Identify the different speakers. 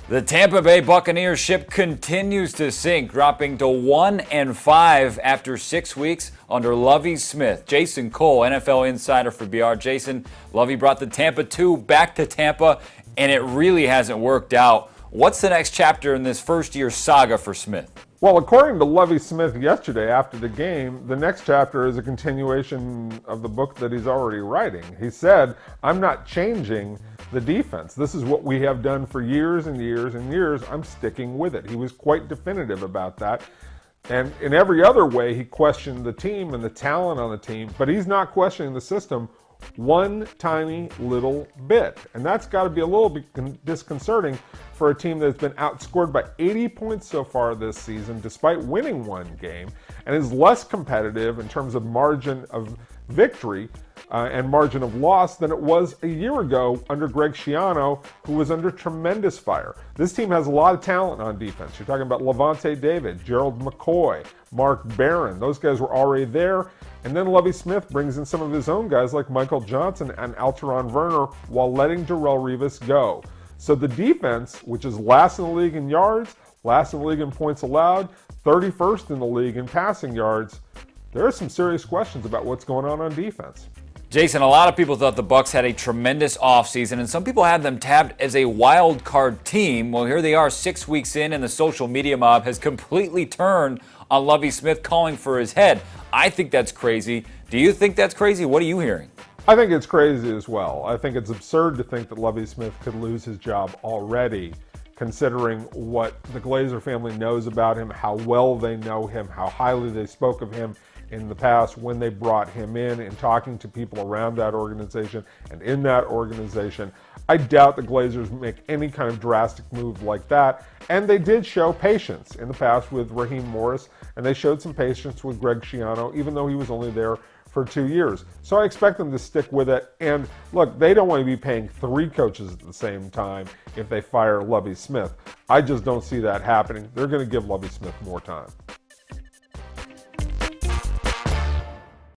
Speaker 1: The Tampa Bay Buccaneers ship continues to sink, dropping to 1-5 after 6 weeks under Lovie Smith. Jason Cole, NFL insider for BR. Jason, Lovie brought the Tampa 2 back to Tampa, and it really hasn't worked out. What's the next chapter in this first-year saga for Smith?
Speaker 2: Well, according to Lovie Smith yesterday after the game, the next chapter is a continuation of the book that he's already writing. He said, "I'm not changing the defense. This is what we have done for years and years and years. I'm sticking with it." He was quite definitive about that. And in every other way, he questioned the team and the talent on the team, but he's not questioning the system one tiny little bit. And that's got to be a little bit disconcerting for a team that's been outscored by 80 points so far this season, despite winning one game, and is less competitive in terms of margin of victory and margin of loss than it was a year ago under Greg Schiano, who was under tremendous fire. This team has a lot of talent on defense. You're talking about Levante David, Gerald McCoy, Mark Barron. Those guys were already there. And then Lovie Smith brings in some of his own guys like Michael Johnson and Alteron Werner while letting Darrelle Revis go. So the defense, which is last in the league in yards, last in the league in points allowed, 31st in the league in passing yards, there are some serious questions about what's going on defense.
Speaker 1: Jason, a lot of people thought the Bucs had a tremendous offseason, and some people had them tabbed as a wild card team. Well, here they are 6 weeks in, and the social media mob has completely turned on Lovie Smith, calling for his head. I think that's crazy. Do you think that's crazy? What are you hearing?
Speaker 2: I think it's crazy as well. I think it's absurd to think that Lovie Smith could lose his job already, considering what the Glazer family knows about him, how well they know him, how highly they spoke of him in the past when they brought him in and talking to people around that organization and in that organization. I doubt the Glazers make any kind of drastic move like that. And they did show patience in the past with Raheem Morris, and they showed some patience with Greg Schiano, even though he was only there for 2 years. So I expect them to stick with it. And look, they don't want to be paying 3 coaches at the same time if they fire Lovie Smith. I just don't see that happening. They're going to give Lovie Smith more time.